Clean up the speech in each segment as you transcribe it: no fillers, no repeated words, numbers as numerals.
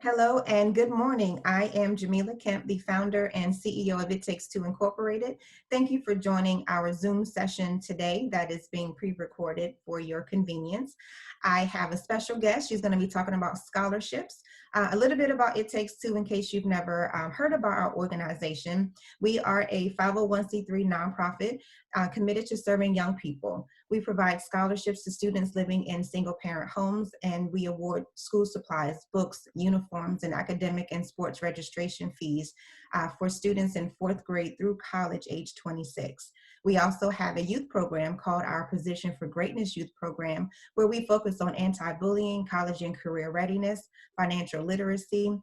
Hello and good morning. I am Jamila Kemp, the founder and CEO of It Takes Two Incorporated. Thank you for joining our Zoom session today that is being pre-recorded for your convenience. I have a special guest. She's going to be talking about scholarships. A little bit about It Takes Two in case you've never heard about our organization. We are a 501c3 nonprofit committed to serving young people. We provide scholarships to students living in single-parent homes, and we award school supplies, books, uniforms, and academic and sports registration fees for students in 4th grade through college age 26. We also have a youth program called our Position for Greatness Youth Program, where we focus on anti-bullying, college and career readiness, financial literacy,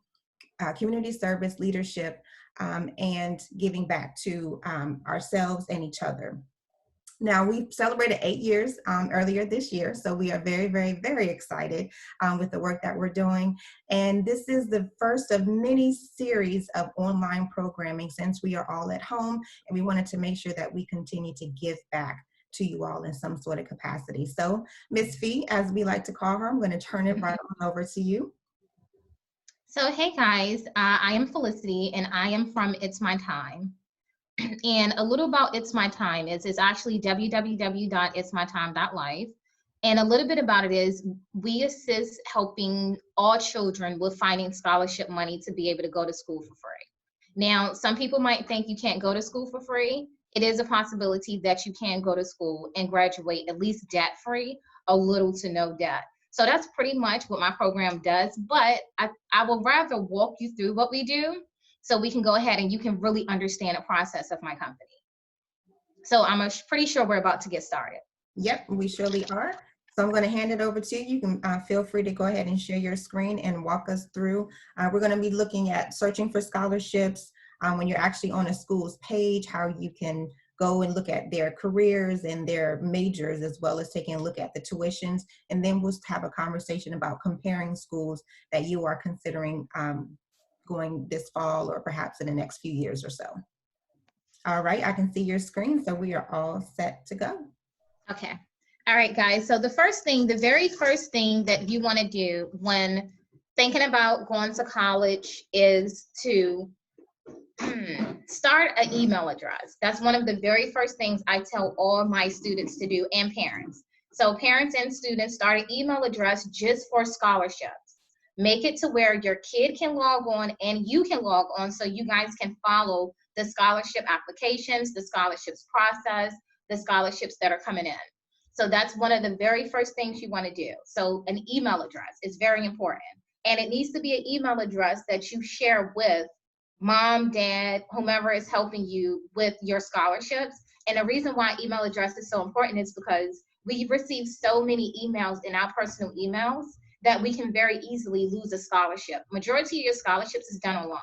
community service, leadership, and giving back to ourselves and each other. Now, we celebrated 8 years earlier this year, so we are very, very, very excited with the work that we're doing. And this is the first of many series of online programming since we are all at home, and we wanted to make sure that we continue to give back to you all in some sort of capacity. So, Miss Fee, as we like to call her, I'm going to turn it right on over to you. So, hey guys, I am Felicity and I am from It's My Time. And a little about It's My Time is it's actually www.itsmytime.life. And a little bit about it is we assist helping all children with finding scholarship money to be able to go to school for free. Now, some people might think you can't go to school for free. It is a possibility that you can go to school and graduate at least debt-free, a little to no debt. So that's pretty much what my program does, but I will rather walk you through what we do so we can go ahead and you can really understand the process of my company. So I'm pretty sure we're about to get started. Yep, we surely are. So I'm going to hand it over to you. You can feel free to go ahead and share your screen and walk us through. We're going to be looking at searching for scholarships when you're actually on a school's page, how you can go and look at their careers and their majors, as well as taking a look at the tuitions. And then we'll have a conversation about comparing schools that you are considering going this fall or perhaps in the next few years or so. All right, I can see your screen, so we are all set to go. Okay. All right, guys. So the very first thing that you want to do when thinking about going to college is to start an email address. That's one of the very first things I tell all my students to do, and parents. So parents and students, start an email address just for scholarships. Make it to where your kid can log on and you can log on so you guys can follow the scholarship applications, the scholarships process, the scholarships that are coming in. So that's one of the very first things you want to do. So an email address is very important. And it needs to be an email address that you share with mom, dad, whomever is helping you with your scholarships. And the reason why email address is so important is because we receive so many emails in our personal emails that we can very easily lose a scholarship. Majority of your scholarships is done online,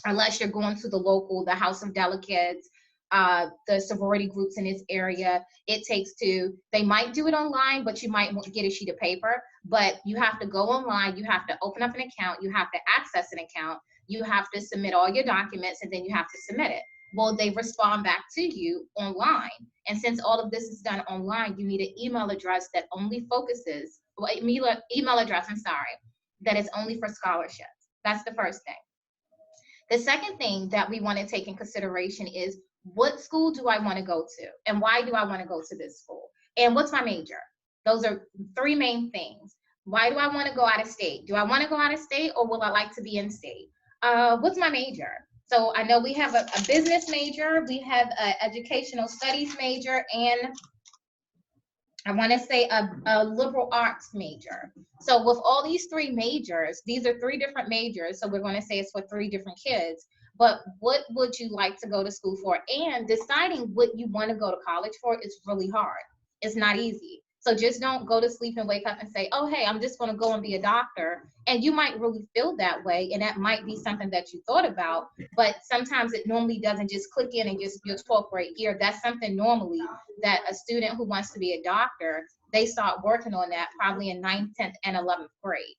unless you're going to the House of Delegates, the sorority groups in this area. It Takes Two. They might do it online, but you might want to get a sheet of paper. But you have to go online. You have to open up an account. You have to access an account. You have to submit all your documents, and then you have to submit it. Well, they respond back to you online. And since all of this is done online, you need an email address that only focuses, email address, that is only for scholarships. That's the first thing. The second thing that we want to take in consideration is, what school do I want to go to? And why do I want to go to this school? And what's my major? Those are three main things. Why do I want to go out of state? Do I want to go out of state, or will I like to be in state? What's my major? So I know we have a business major, we have an educational studies major, and I want to say a liberal arts major. So with all these three majors, these are three different majors. So we're going to say it's for three different kids. But what would you like to go to school for? And deciding what you want to go to college for is really hard. It's not easy. So just don't go to sleep and wake up and say, oh, hey, I'm just going to go and be a doctor. And you might really feel that way. And that might be something that you thought about. But sometimes it normally doesn't just click in and just your talk right here. That's something normally that a student who wants to be a doctor, they start working on that probably in 9th, 10th, and 11th grade,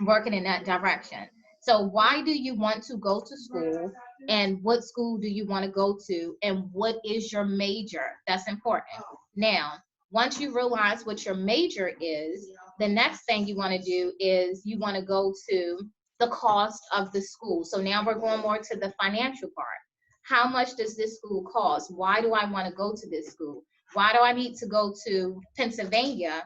working in that direction. So why do you want to go to school, and what school do you want to go to, and what is your major? That's important. Now, once you realize what your major is, the next thing you want to do is you want to go to the cost of the school. So now we're going more to the financial part. How much does this school cost? Why do I want to go to this school? Why do I need to go to Pennsylvania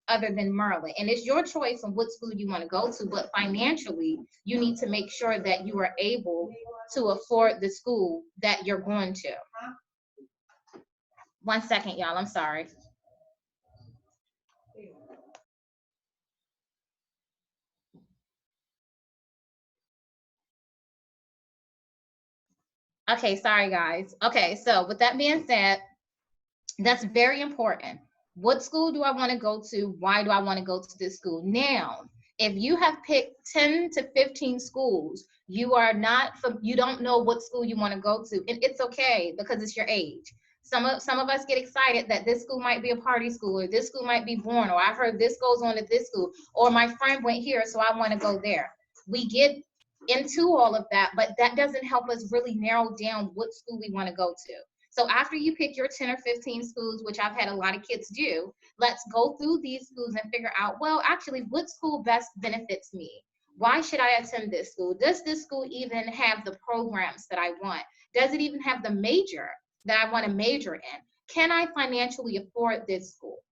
other than Merlin? And it's your choice on what school you want to go to, but financially, you need to make sure that you are able to afford the school that you're going to. 1 second, y'all, I'm sorry. Okay, sorry guys. Okay, so with that being said, that's very important. What school do I want to go to? Why do I want to go to this school? Now, if you have picked 10 to 15 schools, you don't know what school you want to go to, and it's okay because it's your age. Some of us get excited that this school might be a party school, or this school might be boring, or I heard this goes on at this school, or my friend went here, so I want to go there. We get into all of that, but that doesn't help us really narrow down what school we want to go to. So after you pick your 10 or 15 schools, which I've had a lot of kids do, let's go through these schools and figure out, well, actually, what school best benefits me? Why should I attend this school? Does this school even have the programs that I want? Does it even have the major that I want to major in? Can I financially afford this school?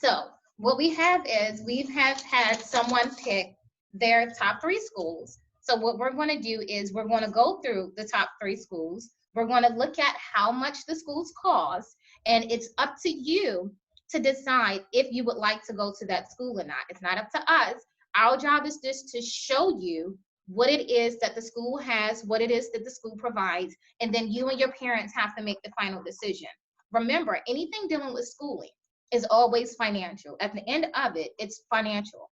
So what we have is we have had someone pick their top 3 schools. So what we're going to do is we're going to go through the top 3 schools. We're going to look at how much the schools cost, and it's up to you to decide if you would like to go to that school or not. It's not up to us. Our job is just to show you what it is that the school has, what it is that the school provides, and then you and your parents have to make the final decision. Remember, anything dealing with schooling is always financial. At the end of it, it's financial.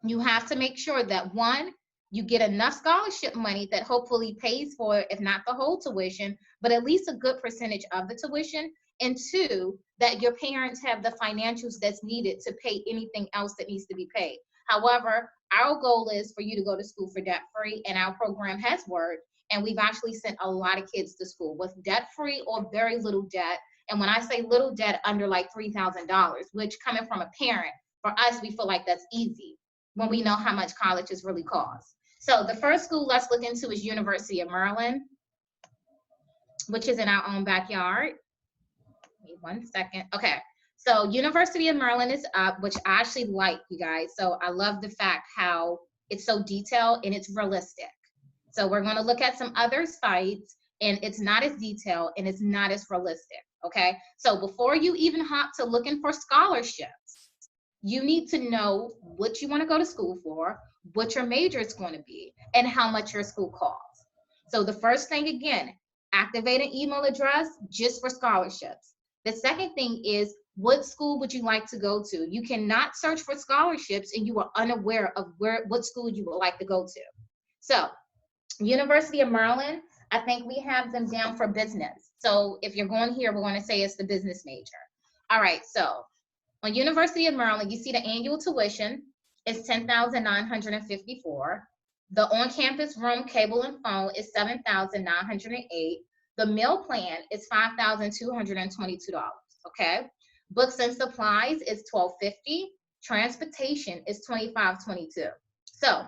You have to make sure that, one, you get enough scholarship money that hopefully pays for, if not the whole tuition, but at least a good percentage of the tuition. And 2, that your parents have the financials that's needed to pay anything else that needs to be paid. However, our goal is for you to go to school for debt-free, and our program has worked, and we've actually sent a lot of kids to school with debt-free or very little debt. And when I say little debt, under like $3,000, which coming from a parent, for us, we feel like that's easy when we know how much colleges really cost. So the first school let's look into is University of Merlin, which is in our own backyard. Give me 1 second. Okay, so University of Merlin is up, which I actually like, you guys. So I love the fact how it's so detailed and it's realistic. So we're going to look at some other sites, and it's not as detailed and it's not as realistic. Okay, so before you even hop to looking for scholarships, you need to know what you want to go to school for, what your major is going to be, and how much your school costs. So the first thing, again, activate an email address just for scholarships. The second thing is, what school would you like to go to? You cannot search for scholarships and you are unaware of what school you would like to go to. So University of Maryland, I think we have them down for business. So if you're going here, we're going to say it's the business major. All right, so on University of Maryland, you see the annual tuition is $10,954. The on-campus room, cable, and phone is $7,908. The meal plan is $5,222. Okay. Books and supplies is $1,250. Transportation is $2,522. So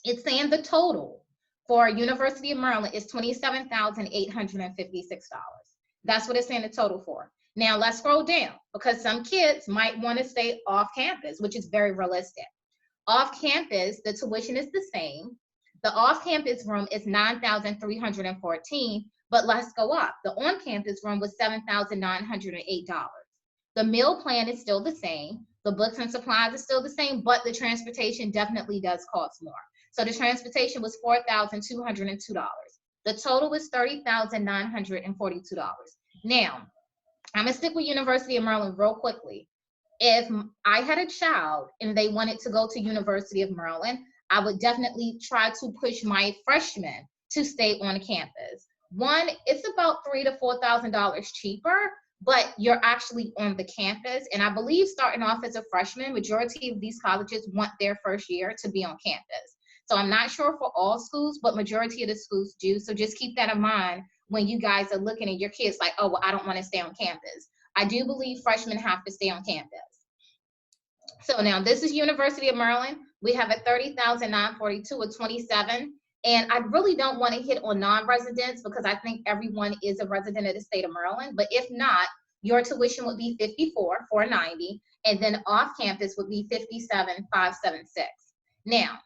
it's saying the total for University of Maryland is $27,856. That's what it's saying the total for. Now let's scroll down, because some kids might want to stay off campus, which is very realistic. Off campus, the tuition is the same. The off campus room is $9,314, but let's go up. The on campus room was $7,908. The meal plan is still the same. The books and supplies is still the same, but the transportation definitely does cost more. So the transportation was $4,202. The total was $30,942. Now, I'm gonna stick with University of Maryland real quickly. If I had a child and they wanted to go to University of Maryland, I would definitely try to push my freshmen to stay on campus. One, it's about $3,000 to $4,000 cheaper, but you're actually on the campus. And I believe starting off as a freshman, majority of these colleges want their first year to be on campus. So I'm not sure for all schools, but majority of the schools do. So just keep that in mind when you guys are looking at your kids like, oh, well, I don't want to stay on campus. I do believe freshmen have to stay on campus. So now this is University of Maryland. We have a 30,942 or 27. And I really don't want to hit on non-residents because I think everyone is a resident of the state of Maryland. But if not, your tuition would be 54,490, and then off campus would be 57,576. Now,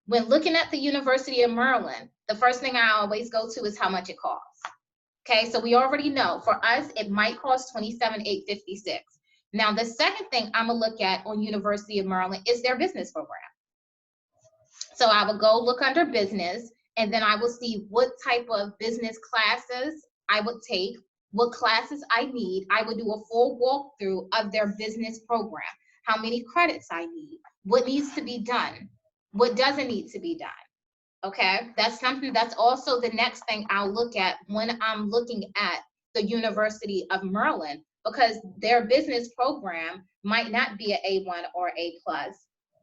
when looking at the University of Maryland, the first thing I always go to is how much it costs. Okay, so we already know for us it might cost 27,856. Now, the second thing I'm gonna look at on University of Maryland is their business program. So I will go look under business, and then I will see what type of business classes I would take, what classes I need. I would do a full walkthrough of their business program, how many credits I need, what needs to be done, what doesn't need to be done. Okay, that's something that's also the next thing I'll look at when I'm looking at the University of Maryland, because their business program might not be an A1 or A plus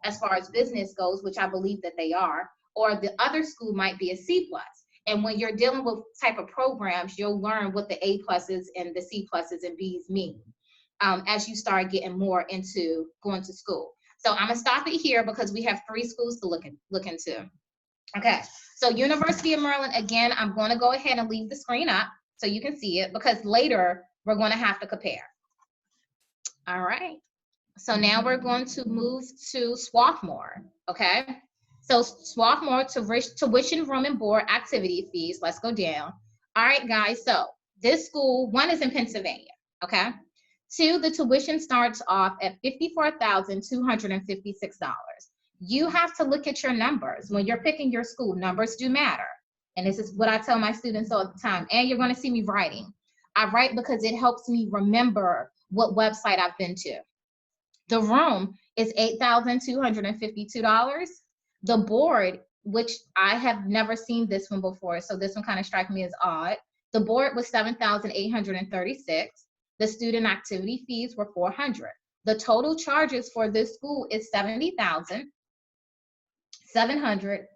as far as business goes, which I believe that they are, or the other school might be a C plus. And when you're dealing with type of programs, you'll learn what the A pluses and the C pluses and Bs mean as you start getting more into going to school. So I'm gonna stop it here because we have 3 schools to look into. Okay, so University of Maryland, again, I'm going to go ahead and leave the screen up so you can see it because later we're going to have to compare. All right, so now we're going to move to Swarthmore, okay? So Swarthmore, tuition, room, and board activity fees. Let's go down. All right, guys, so this school, 1 is in Pennsylvania, okay? 2, the tuition starts off at $54,256. You have to look at your numbers. When you're picking your school, numbers do matter. And this is what I tell my students all the time. And you're going to see me writing. I write because it helps me remember what website I've been to. The room is $8,252. The board, which I have never seen this one before, so this one kind of strikes me as odd. The board was $7,836. The student activity fees were $400. The total charges for this school is $70,744.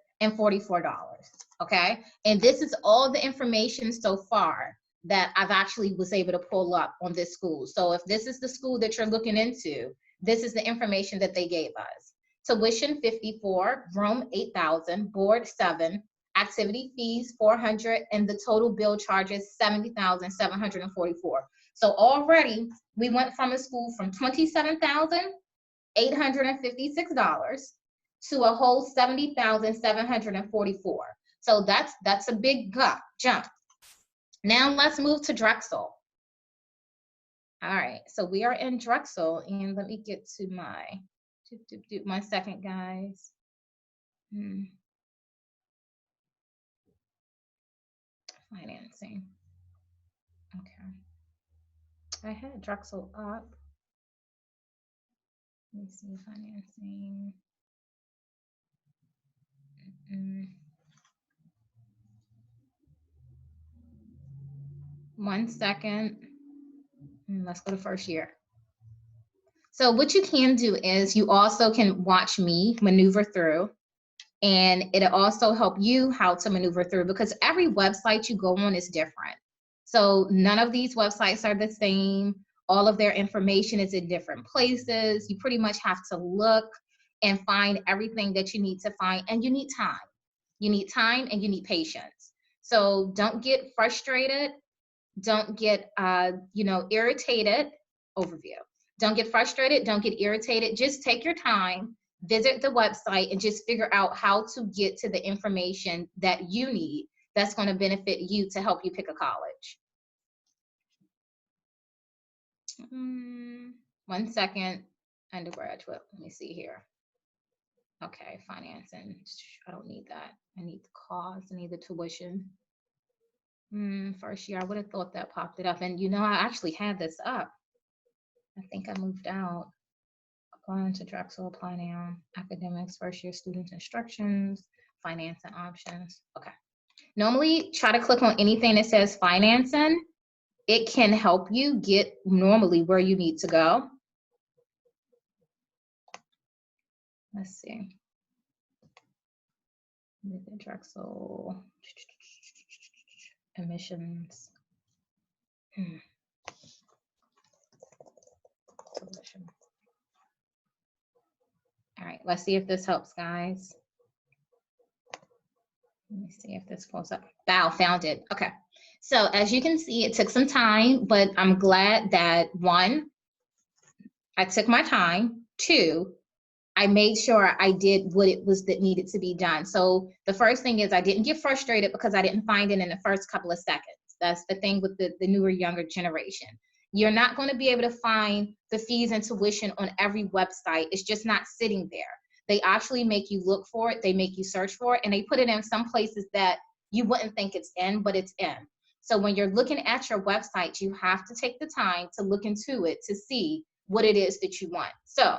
Okay, and this is all the information so far that I've actually was able to pull up on this school. So if this is the school that you're looking into, this is the information that they gave us. Tuition 54, room 8,000, board 7, activity fees 400, and the total bill charges 70,744. So already we went from a school from $27,856 to a whole $70,744. So that's a big jump. Now let's move to Drexel. All right, so we are in Drexel, and let me get to my 1 second, guys. Financing. Okay, I had Drexel up. Let me see, financing. 1 second. Let's go to first year. So what you can do is you also can watch me maneuver through, and it'll also help you how to maneuver through, because every website you go on is different. So none of these websites are the same. All of their information is in different places. You pretty much have to look and find everything that you need to find, and you need time. You need time and you need patience. So don't get frustrated. Don't get irritated. Overview. Don't get frustrated. Don't get irritated. Just take your time, visit the website, and just figure out how to get to the information that you need that's going to benefit you to help you pick a college. 1 second. Undergraduate. Let me see here. Okay, financing. I don't need that. I need the cost. I need the tuition. First year, I would have thought that popped it up. And I actually had this up. I think I moved out. Applying to Drexel, apply now. Academics, first year students instructions, financing options. Okay. Normally, try to click on anything that says financing. It can help you get normally where you need to go. Let's see. Drexel admissions. All right, let's see if this helps, guys. Let me see if this pulls up. Wow, found it. Okay. So as you can see, it took some time, but I'm glad that one, I took my time. Two, I made sure I did what it was that needed to be done. So the first thing is I didn't get frustrated because I didn't find it in the first couple of seconds. That's the thing with the newer, younger generation. You're not going to be able to find the fees and tuition on every website. It's just not sitting there. They actually make you look for it. They make you search for it, and they put it in some places that you wouldn't think it's in, but it's in. So when you're looking at your website, you have to take the time to look into it to see what it is that you want. So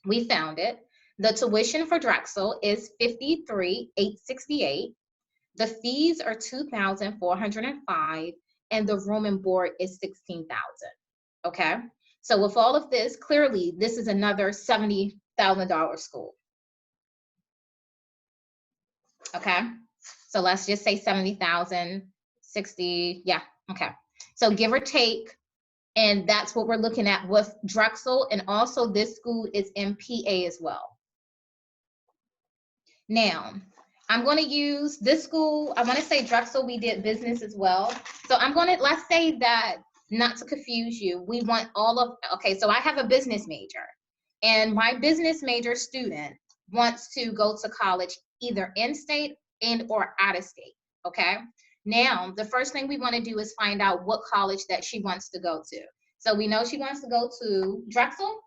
we found it. The tuition for Drexel is $53,868. The fees are $2,405, and the room and board is $16,000. Okay, so with all of this, clearly this is another $70,000 school. Okay, so let's just say 70,000, 60, yeah, okay. So give or take, and that's what we're looking at with Drexel, and also this school is in PA as well. Now, I'm going to use this school. I want to say Drexel, we did business as well. So I'm going to, let's say that, not to confuse you, we want all of, okay, so I have a business major, and my business major student wants to go to college either in-state and or out of state, okay? Now, the first thing we want to do is find out what college that she wants to go to. So we know she wants to go to Drexel.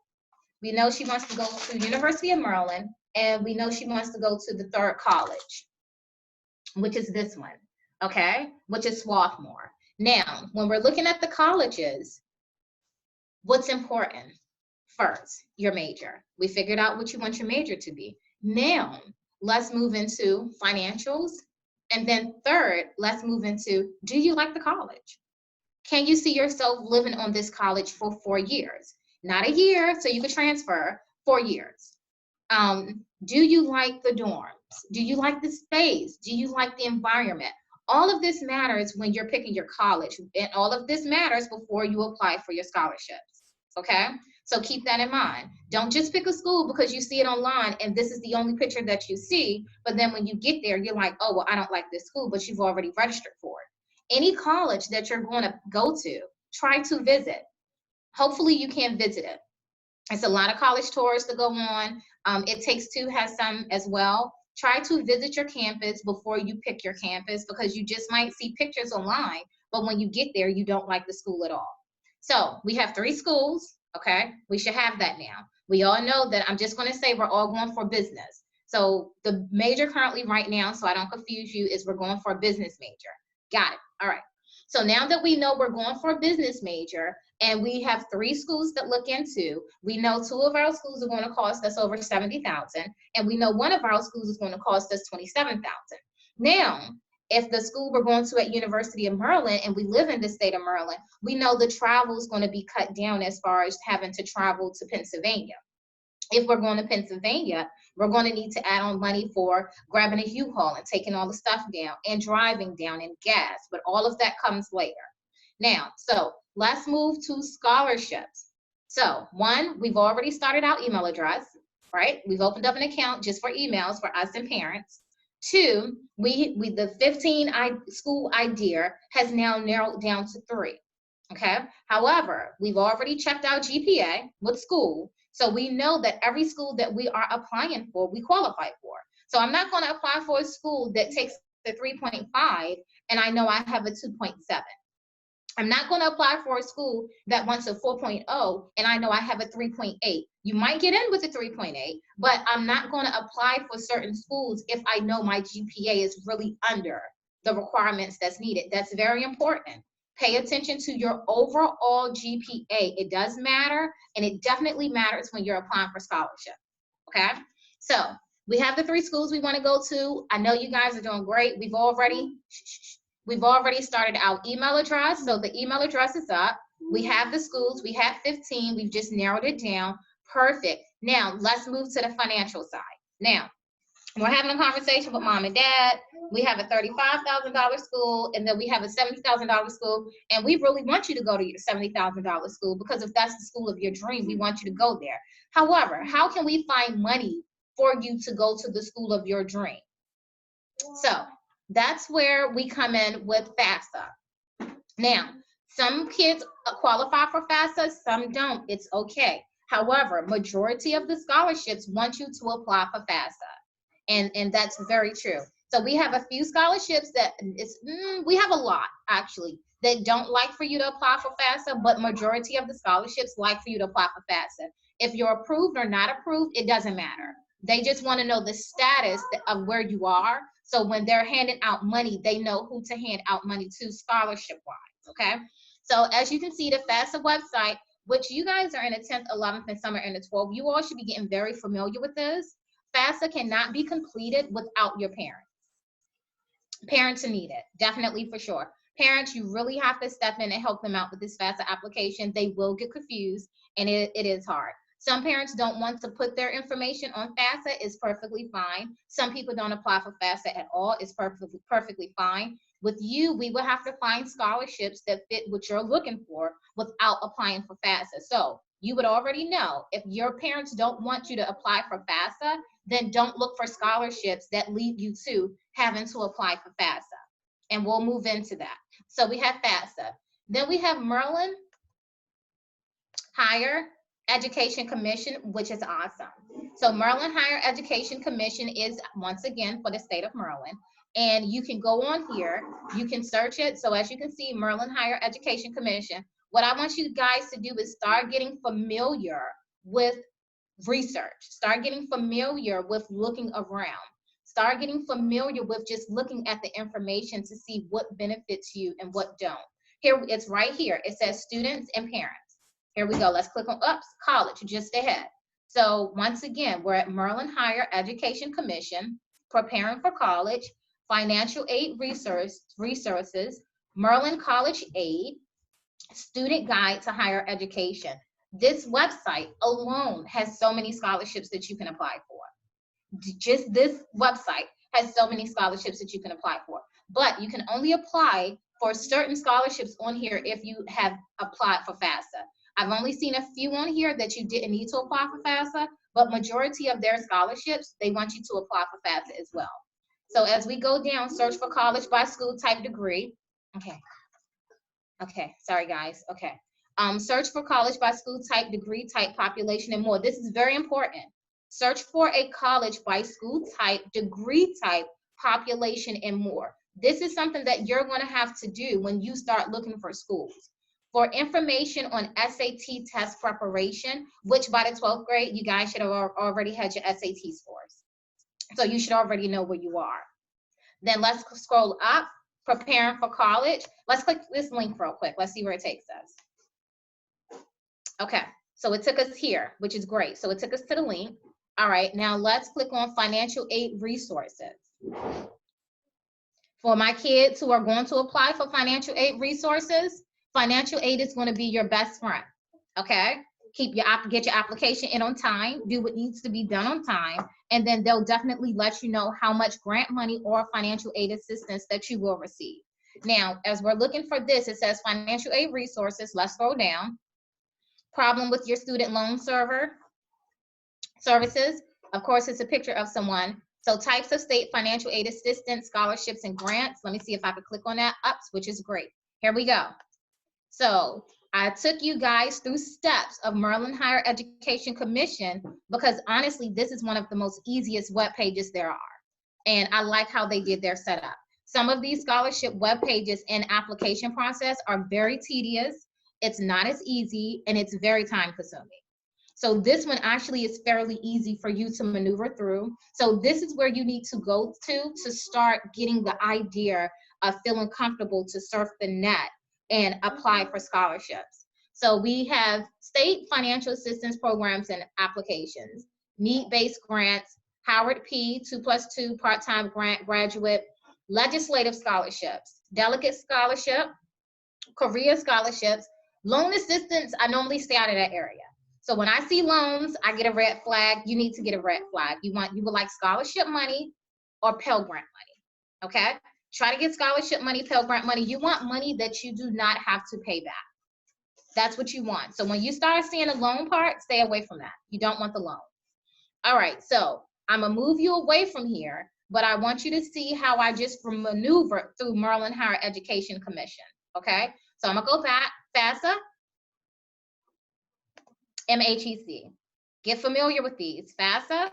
We know she wants to go to University of Merlin, and we know she wants to go to the third college, which is this one, okay? Which is Swarthmore. Now, when we're looking at the colleges, what's important? First, your major. We figured out what you want your major to be. Now, let's move into financials. And then third, let's move into, do you like the college? Can you see yourself living on this college for 4 years? Not a year, so you could transfer, 4 years. Do you like the dorms? Do you like the space? Do you like the environment? All of this matters when you're picking your college, and all of this matters before you apply for your scholarships, okay? So keep that in mind. Don't just pick a school because you see it online and this is the only picture that you see, but then when you get there, you're like, oh, well, I don't like this school, but you've already registered for it. Any college that you're going to go to, try to visit. Hopefully you can visit it. It's a lot of college tours to go on. It Takes Two has some as well. Try to visit your campus before you pick your campus, because you just might see pictures online, but when you get there, you don't like the school at all. So we have 3 schools, okay? We should have that now. We all know that, I'm just going to say we're all going for business. So the major currently right now, so I don't confuse you, is we're going for a business major. Got it. All right. So now that we know we're going for a business major, and we have 3 schools that look into, we know 2 of our schools are going to cost us over $70,000, and we know 1 of our schools is going to cost us $27,000. Now, if the school we're going to at University of Maryland, and we live in the state of Maryland, we know the travel is going to be cut down as far as having to travel to Pennsylvania. If we're going to Pennsylvania, we're going to need to add on money for grabbing a U-Haul and taking all the stuff down and driving down and gas, but all of that comes later. Now, so let's move to scholarships. So 1, we've already started our email address, right? We've opened up an account just for emails for us and parents. 2, the 15 school idea has now narrowed down to 3, okay? However, we've already checked our GPA with school, so we know that every school that we are applying for, we qualify for. So I'm not going to apply for a school that takes the 3.5 and I know I have a 2.7. I'm not going to apply for a school that wants a 4.0 and I know I have a 3.8. You might get in with a 3.8, but I'm not going to apply for certain schools if I know my GPA is really under the requirements that's needed. That's very important. Pay attention to your overall GPA. It does matter, and it definitely matters when you're applying for scholarship, okay? So we have the 3 schools we want to go to. I know you guys are doing great. We've already started our email address, so the email address is up. We have the schools. We have 15. We've just narrowed it down. Perfect. Now, let's move to the financial side. Now, We're having a conversation with mom and dad. We have a $35,000 school, and then we have a $70,000 school, and we really want you to go to your $70,000 school, because if that's the school of your dream, we want you to go there. However, how can we find money for you to go to the school of your dream? So that's where we come in with FAFSA. Now, some kids qualify for FAFSA, some don't. It's okay. However, majority of the scholarships want you to apply for FAFSA. And that's very true. So we have a few scholarships that we have a lot actually that don't like for you to apply for FAFSA, but majority of the scholarships like for you to apply for FAFSA. If you're approved or not approved, it doesn't matter. They just want to know the status of where you are. So when they're handing out money, they know who to hand out money to scholarship wise. Okay. So as you can see, the FAFSA website, which you guys are in the 10th, 11th, and some are in the 12th, you all should be getting very familiar with this. FAFSA cannot be completed without your parents. Parents are needed, definitely for sure. Parents, you really have to step in and help them out with this FAFSA application. They will get confused, and it is hard. Some parents don't want to put their information on FAFSA. It's perfectly fine. Some people don't apply for FAFSA at all. It's perfectly fine. With you, we will have to find scholarships that fit what you're looking for without applying for FAFSA. So you would already know, if your parents don't want you to apply for FAFSA, then don't look for scholarships that lead you to having to apply for FAFSA. And we'll move into that. So we have FAFSA. Then we have Merlin Higher Education Commission, which is awesome. So Merlin Higher Education Commission is, once again, for the state of Maryland. And you can go on here, you can search it. So as you can see, Merlin Higher Education Commission. What I want you guys to do is start getting familiar with research. Start getting familiar with looking around. Start getting familiar with just looking at the information to see what benefits you and what don't. Here, it's right here. It says students and parents. Here we go. Let's click on college just ahead. So once again, we're at Merlin Higher Education Commission, preparing for college, financial aid resources, Merlin College Aid, student guide to higher education. This website alone has so many scholarships that you can apply for. Just this website has so many scholarships that you can apply for. But you can only apply for certain scholarships on here if you have applied for FAFSA. I've only seen a few on here that you didn't need to apply for FAFSA, but majority of their scholarships, they want you to apply for FAFSA as well. So as we go down, search for college by school type degree. Okay, sorry guys, okay. Search for college by school type, degree type, population, and more. This is very important. Search for a college by school type, degree type, population, and more. This is something that you're going to have to do when you start looking for schools. For information on SAT test preparation, which by the 12th grade, you guys should have already had your SAT scores. So you should already know where you are. Then let's scroll up, preparing for college. Let's click this link real quick. Let's see where it takes us. Okay, so it took us here, which is great. So it took us to the link. All right, now let's click on financial aid resources. For my kids who are going to apply for financial aid resources, financial aid is going to be your best friend, okay? Get your application in on time, do what needs to be done on time, and then they'll definitely let you know how much grant money or financial aid assistance that you will receive. Now, as we're looking for this, it says financial aid resources. Let's scroll down. Problem with your student loan services. Of course, it's a picture of someone. So types of state financial aid assistance, scholarships, and grants. Let me see if I can click on that up, which is great. Here we go. So I took you guys through steps of Merlin Higher Education Commission because honestly, this is one of the most easiest web pages there are. And I like how they did their setup. Some of these scholarship web pages and application process are very tedious. It's not as easy and it's very time consuming. So this one actually is fairly easy for you to maneuver through. So this is where you need to go to start getting the idea of feeling comfortable to surf the net and apply for scholarships. So we have state financial assistance programs and applications, need-based grants, Howard P. 2+2 part-time grant graduate, legislative scholarships, delegate scholarship, career scholarships, loan assistance. I normally stay out of that area. So when I see loans, I get a red flag. You need to get a red flag. You would like scholarship money or Pell Grant money, okay? Try to get scholarship money, Pell Grant money. You want money that you do not have to pay back. That's what you want. So when you start seeing the loan part, stay away from that. You don't want the loan. All right, so I'm gonna move you away from here, but I want you to see how I just maneuvered through Merlin Higher Education Commission, okay? So I'm gonna go back, FAFSA, MHEC. Get familiar with these, FAFSA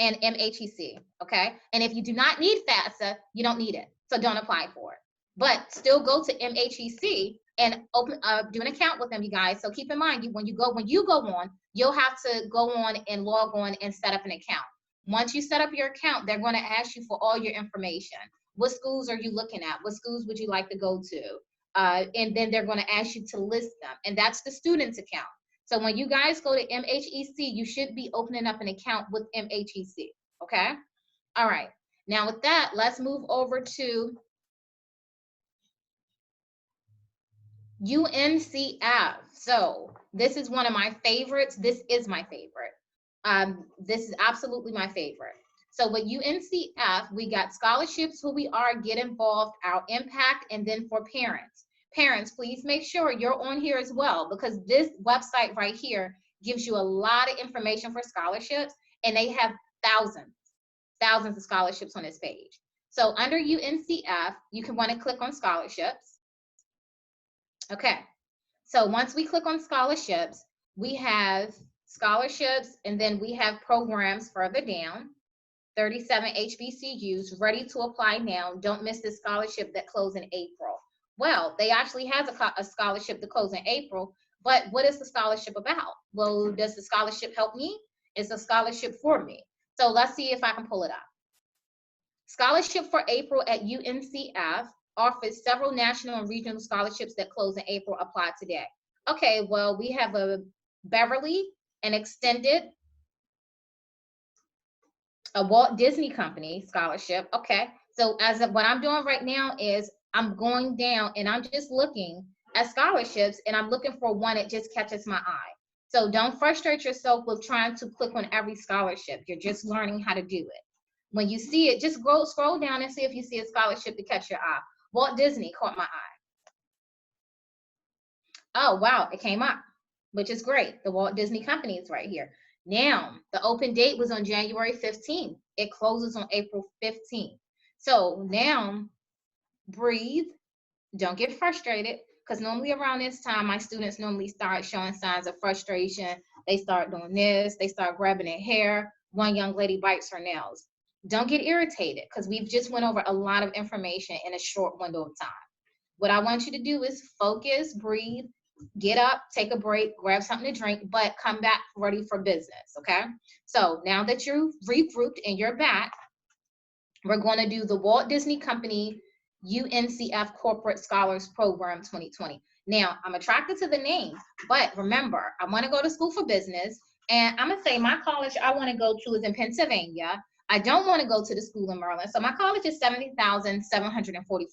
and MHEC, okay? And if you do not need FAFSA, you don't need it, so don't apply for it. But still go to MHEC and do an account with them, you guys. So keep in mind, when you go on, you'll have to go on and log on and set up an account. Once you set up your account, they're going to ask you for all your information. What schools are you looking at? What schools would you like to go to? And then they're going to ask you to list them, and that's the student's account. So when you guys go to MHEC, you should be opening up an account with MHEC, okay? All right, now with that, let's move over to UNCF. So this is one of my favorites. This is my favorite. This is absolutely my favorite. So with UNCF, we got scholarships, who we are, get involved, our impact, and then for parents. Parents, please make sure you're on here as well, because this website right here gives you a lot of information for scholarships, and they have thousands of scholarships on this page. So under UNCF, you can want to click on scholarships. Okay, so once we click on scholarships, we have scholarships, and then we have programs further down. 37 HBCUs ready to apply now. Don't miss the scholarship that closed in April. Well, they actually has a scholarship that closed in April, but what is the scholarship about? Well, does the scholarship help me? It's a scholarship for me. So let's see if I can pull it up. Scholarship for April at UNCF offers several national and regional scholarships that close in April. Apply today. Okay, well, we have a Beverly, an extended, a Walt Disney Company scholarship. Okay, so as of what I'm doing right now is I'm going down and I'm just looking at scholarships, and I'm looking for one that just catches my eye. So don't frustrate yourself with trying to click on every scholarship. You're just learning how to do it. When you see it, just scroll down and see if you see a scholarship to catch your eye. Walt Disney caught my eye. Oh, wow, it came up, which is great. The Walt Disney Company is right here. Now, the open date was on January 15th. It closes on April 15th. So now, breathe. Don't get frustrated, because normally around this time, my students normally start showing signs of frustration. They start doing this. They start grabbing their hair. One young lady bites her nails. Don't get irritated, because we've just went over a lot of information in a short window of time. What I want you to do is focus, breathe, get up, take a break, grab something to drink, but come back ready for business, okay? So now that you're regrouped and you're back, we're going to do the Walt Disney Company UNCF Corporate Scholars Program 2020. Now, I'm attracted to the name, but remember, I want to go to school for business, and I'm going to say my college I want to go to is in Pennsylvania. I don't want to go to the school in Merlin, so my college is $70,744,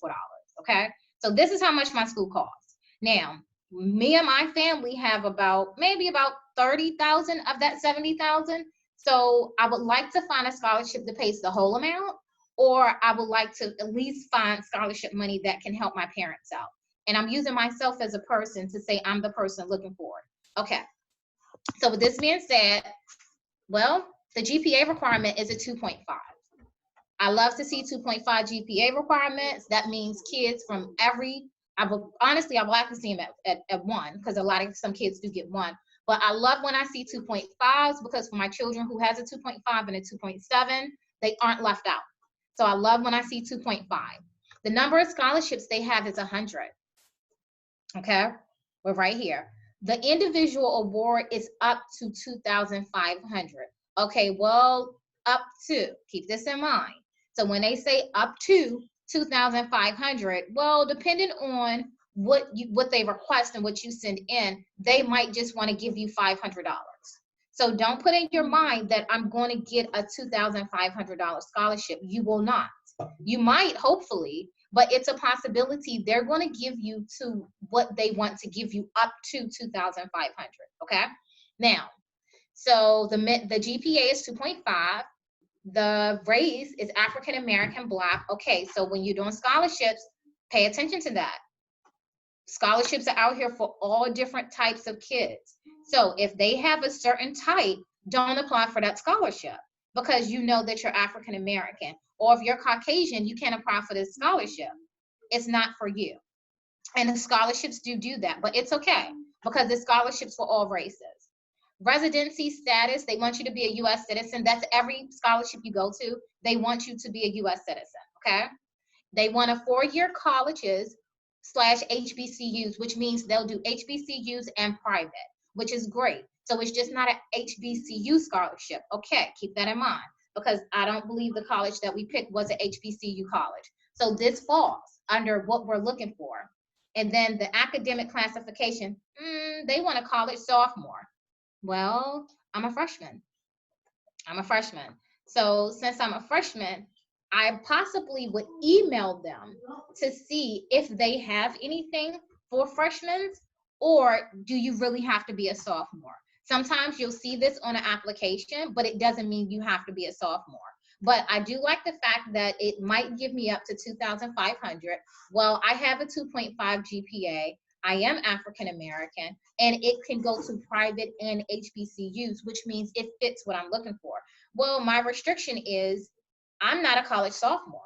okay? So this is how much my school costs. Now, me and my family have maybe about 30,000 of that 70,000. So I would like to find a scholarship that pays the whole amount, or I would like to at least find scholarship money that can help my parents out. And I'm using myself as a person to say I'm the person looking for it. Okay. So with this being said, well, the GPA requirement is a 2.5. I love to see 2.5 GPA requirements. That means kids from honestly, I would like to see them at 1, because some kids do get 1. But I love when I see 2.5s, because for my children who has a 2.5 and a 2.7, they aren't left out. So I love when I see 2.5. The number of scholarships they have is 100. Okay, we're right here. The individual award is up to 2,500. Okay, well, up to, keep this in mind. So when they say up to 2,500, well, depending on what they request and what you send in, they might just want to give you $500. So don't put in your mind that I'm going to get a $2,500 scholarship. You will not. You might, hopefully, but it's a possibility they're going to give you to what they want to give you up to 2,500. Okay. Now, so the GPA is 2.5. The race is African American, Black. Okay, so when you're doing scholarships, pay attention to that. Scholarships are out here for all different types of kids. So if they have a certain type, don't apply for that scholarship because you know that you're African American. Or if you're Caucasian, you can't apply for this scholarship. It's not for you. And the scholarships do that, but it's okay because the scholarships for all races. Residency status, they want you to be a U.S. citizen. That's every scholarship you go to. They want you to be a U.S. citizen, okay? They want a 4-year colleges / HBCUs, which means they'll do HBCUs and private, which is great. So it's just not an HBCU scholarship. Okay, keep that in mind because I don't believe the college that we picked was an HBCU college. So this falls under what we're looking for. And then the academic classification, they want a college sophomore. Well, I'm a freshman. So since I'm a freshman, I possibly would email them to see if they have anything for freshmen, or do you really have to be a sophomore? Sometimes you'll see this on an application, but it doesn't mean you have to be a sophomore. But I do like the fact that it might give me up to 2,500. Well, I have a 2.5 GPA. I am African American, and it can go to private and HBCUs, which means it fits what I'm looking for. Well, my restriction is I'm not a college sophomore.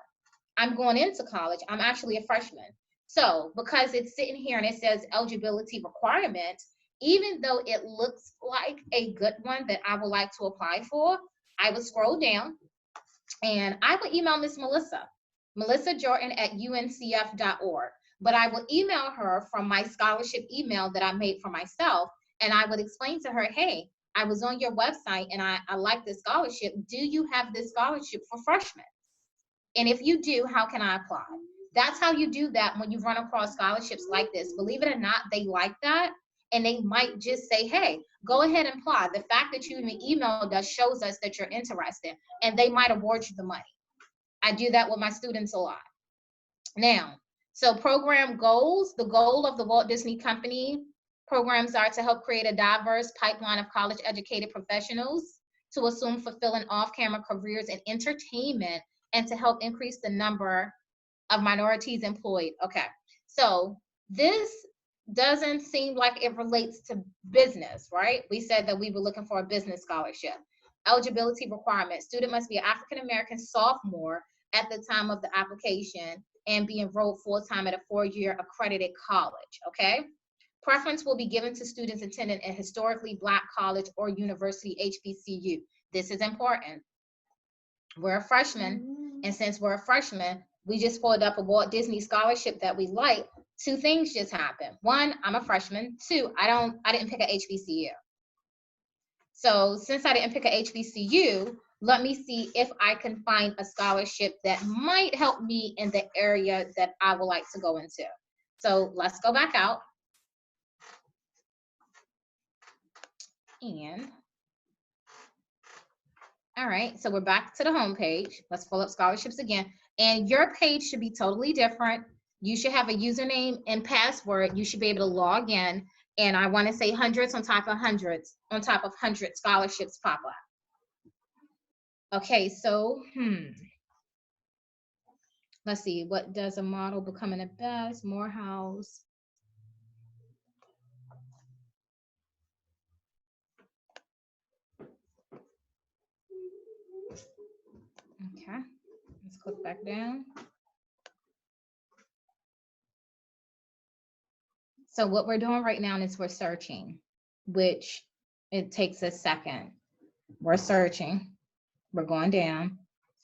I'm going into college. I'm actually a freshman. So because it's sitting here and it says eligibility requirements, even though it looks like a good one that I would like to apply for, I would scroll down and I would email Miss Melissa Jordan at uncf.org. But I will email her from my scholarship email that I made for myself, and I would explain to her, hey, I was on your website and I like this scholarship. Do you have this scholarship for freshmen? And if you do, how can I apply? That's how you do that when you run across scholarships like this. Believe it or not, they like that. And they might just say, hey, go ahead and apply. The fact that you even emailed us shows us that you're interested, and they might award you the money. I do that with my students a lot. Now, so program goals, the goal of the Walt Disney Company programs are to help create a diverse pipeline of college-educated professionals to assume fulfilling off-camera careers in entertainment and to help increase the number of minorities employed. Okay, so this doesn't seem like it relates to business, right? We said that we were looking for a business scholarship. Eligibility requirements, student must be an African-American sophomore at the time of the application and be enrolled full-time at a 4-year accredited college, okay? Preference will be given to students attending a historically Black college or university HBCU. This is important. We're a freshman, and since we're a freshman, we just pulled up a Walt Disney scholarship that we like. 2 things just happened. 1, I'm a freshman. 2, I didn't pick an HBCU. So since I didn't pick an HBCU, let me see if I can find a scholarship that might help me in the area that I would like to go into. So let's go back out. And all right, so we're back to the home page. Let's pull up scholarships again. And your page should be totally different. You should have a username and password. You should be able to log in. And I want to say hundreds on top of hundreds scholarships pop up. Okay, so let's see. What does a model becoming the best? Morehouse. Okay, let's click back down. So what we're doing right now is we're searching, which it takes a second. We're searching, we're going down,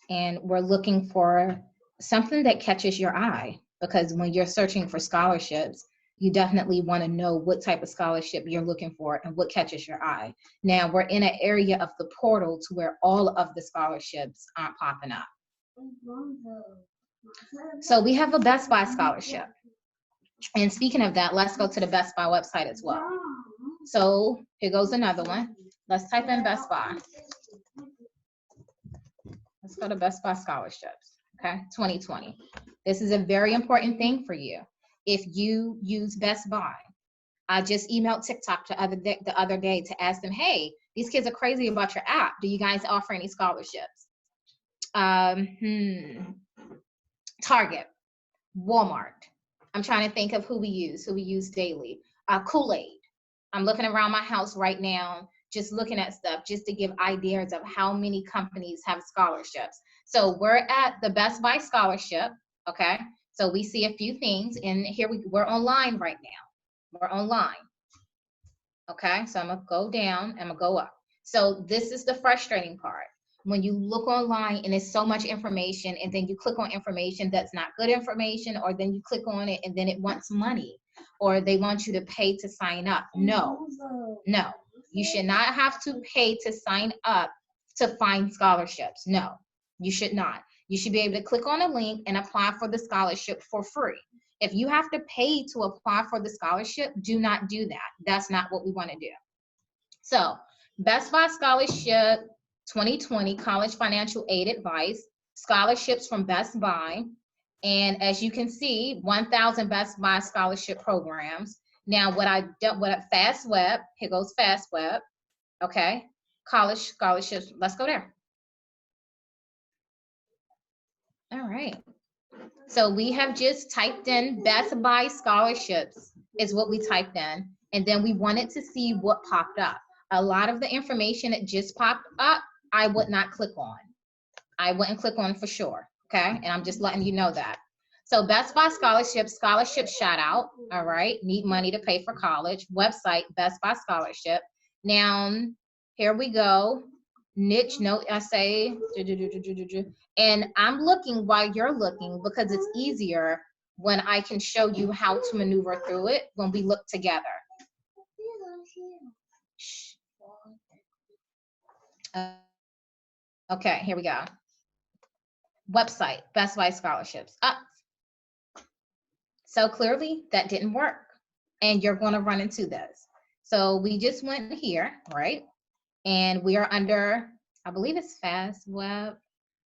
and we're looking for something that catches your eye, because when you're searching for scholarships, you definitely want to know what type of scholarship you're looking for and what catches your eye. Now we're in an area of the portal to where all of the scholarships aren't popping up. So we have a Best Buy scholarship. And speaking of that, let's go to the Best Buy website as well. So here goes another one. Let's type in Best Buy. Let's go to Best Buy scholarships, okay, 2020. This is a very important thing for you. If you use Best Buy, I just emailed TikTok the other day to ask them, hey, these kids are crazy about your app. Do you guys offer any scholarships? Target, Walmart. I'm trying to think of who we use daily. Kool-Aid. I'm looking around my house right now, just looking at stuff, just to give ideas of how many companies have scholarships. So we're at the Best Buy scholarship, okay? So we see a few things, and here we're online right now. We're online, okay? So I'm gonna go down, I'm gonna go up. So this is the frustrating part. When you look online and it's so much information, and then you click on information that's not good information, or then you click on it and then it wants money, or they want you to pay to sign up. No, you should not have to pay to sign up to find scholarships. No, you should not. You should be able to click on a link and apply for the scholarship for free. If you have to pay to apply for the scholarship, do not do that. That's not what we want to do. So Best Buy Scholarship 2020 College Financial Aid Advice, scholarships from Best Buy. And as you can see, 1,000 Best Buy scholarship programs. Now, Fast Web, here goes Fast Web, okay? College scholarships, let's go there. All right. So we have just typed in Best Buy scholarships is what we typed in. And then we wanted to see what popped up. A lot of the information that just popped up, I would not click on. I wouldn't click on for sure, okay? And I'm just letting you know that. So Best Buy scholarship shout out, all right? Need money to pay for college. Website, Best Buy scholarship. Now, here we go. Niche note essay. And I'm looking while you're looking because it's easier when I can show you how to maneuver through it when we look together. Okay, here we go. Website, Best Buy scholarships. So clearly that didn't work. And you're going to run into this. So we just went here, right? And we are under, I believe it's Fast Web.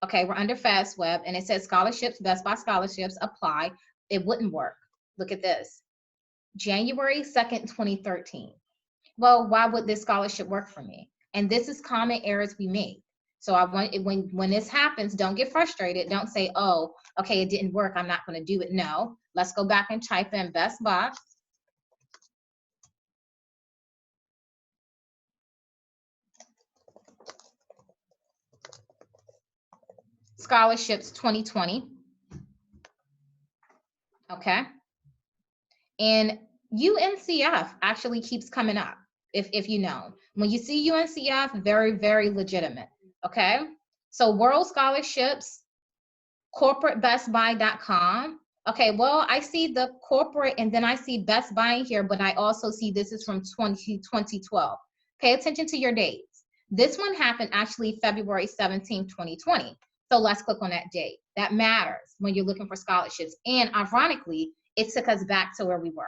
Okay, we're under Fast Web, and it says scholarships, Best Buy scholarships, apply. It wouldn't work. Look at this. January 2nd, 2013. Well, why would this scholarship work for me? And this is common errors we make. So I want it, when this happens, don't get frustrated. Don't say, oh, okay, it didn't work, I'm not going to do it. No, let's go back and type in Best Buy. Scholarships 2020. Okay. And UNCF actually keeps coming up, if you know. When you see UNCF, very, very legitimate. Okay. So World Scholarships, corporatebestbuy.com. Okay, well, I see the corporate and then I see Best Buy here, but I also see this is from 2012. Pay attention to your dates. This one happened actually February 17, 2020. So let's click on that date. That matters when you're looking for scholarships. And ironically, it took us back to where we were.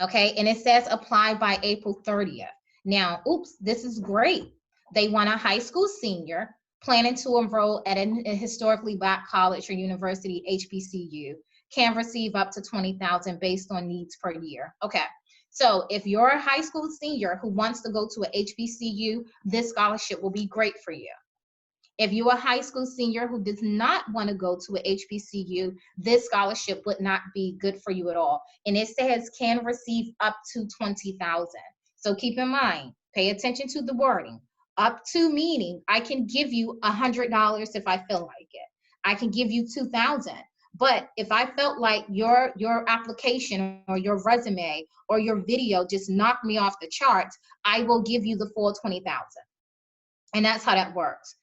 Okay, and it says apply by April 30th. Now, oops, this is great. They want a high school senior planning to enroll at a historically Black college or university, HBCU, can receive up to $20,000 based on needs per year. Okay, so if you're a high school senior who wants to go to a HBCU, this scholarship will be great for you. If you're a high school senior who does not want to go to a HBCU, this scholarship would not be good for you at all. And it says can receive up to $20,000. So keep in mind, pay attention to the wording. Up to meaning I can give you $100 if I feel like it. I can give you $2,000. But if I felt like your application or your resume or your video just knocked me off the charts, I will give you the full $20,000. And that's how that works.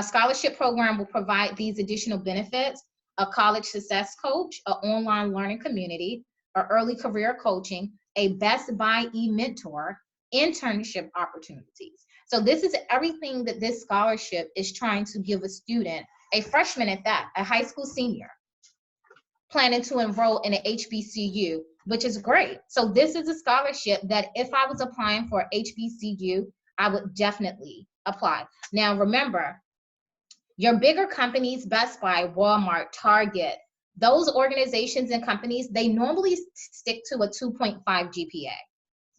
Scholarship program will provide these additional benefits: a college success coach, an online learning community, or early career coaching, a Best Buy e-mentor, internship opportunities. So this is everything that this scholarship is trying to give a student, a freshman at that, a high school senior, planning to enroll in an HBCU, which is great. So this is a scholarship that if I was applying for HBCU, I would definitely apply. Now remember, Your bigger companies, Best Buy, Walmart, Target, those organizations and companies, they normally stick to a 2.5 GPA.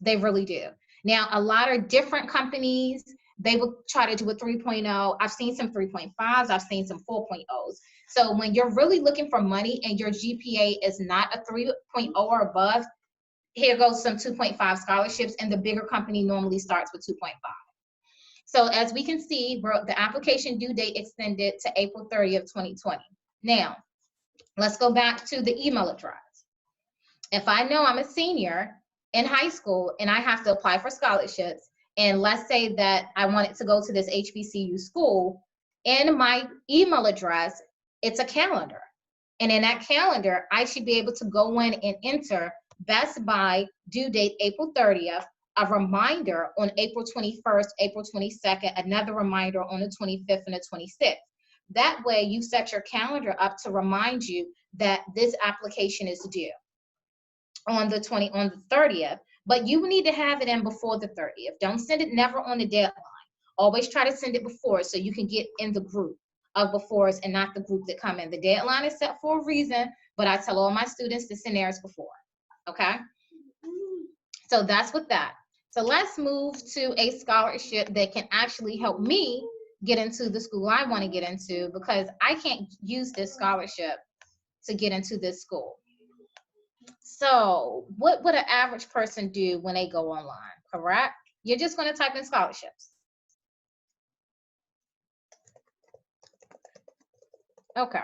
They really do. Now, a lot of different companies, they will try to do a 3.0. I've seen some 3.5s. I've seen some 4.0s. So when you're really looking for money and your GPA is not a 3.0 or above, here goes some 2.5 scholarships, and the bigger company normally starts with 2.5. So as we can see, the application due date extended to April 30th, 2020. Now, let's go back to the email address. If I know I'm a senior in high school and I have to apply for scholarships, and let's say that I wanted to go to this HBCU school, in my email address, it's a calendar. And in that calendar, I should be able to go in and enter Best Buy due date April 30th, a reminder on April 21st, April 22nd, another reminder on the 25th and the 26th. That way you set your calendar up to remind you that this application is due on the 30th, but you need to have it in before the 30th. Don't send it never on the deadline. Always try to send it before so you can get in the group of befores and not the group that come in. The deadline is set for a reason, but I tell all my students to send theirs before, okay? So that's with that. So let's move to a scholarship that can actually help me get into the school I want to get into, because I can't use this scholarship to get into this school. So what would an average person do when they go online, correct? You're just going to type in scholarships. Okay,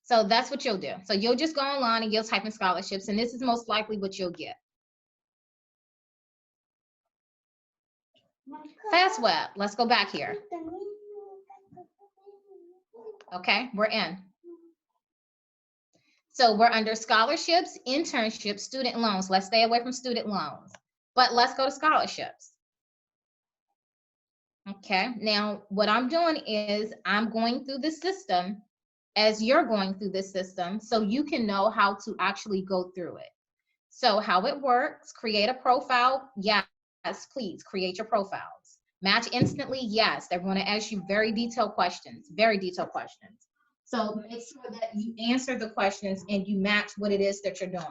so that's what you'll do. So you'll just go online and you'll type in scholarships, and this is most likely what you'll get. FastWeb, let's go back here. Okay, we're in. So we're under scholarships, internships, student loans. Let's stay away from student loans, but let's go to scholarships. Okay, now what I'm doing is I'm going through the system as you're going through this system so you can know how to actually go through it. So how it works, create a profile. Yes, please create your profiles. Match instantly. Yes, they're going to ask you very detailed questions, very detailed questions. So make sure that you answer the questions and you match what it is that you're doing.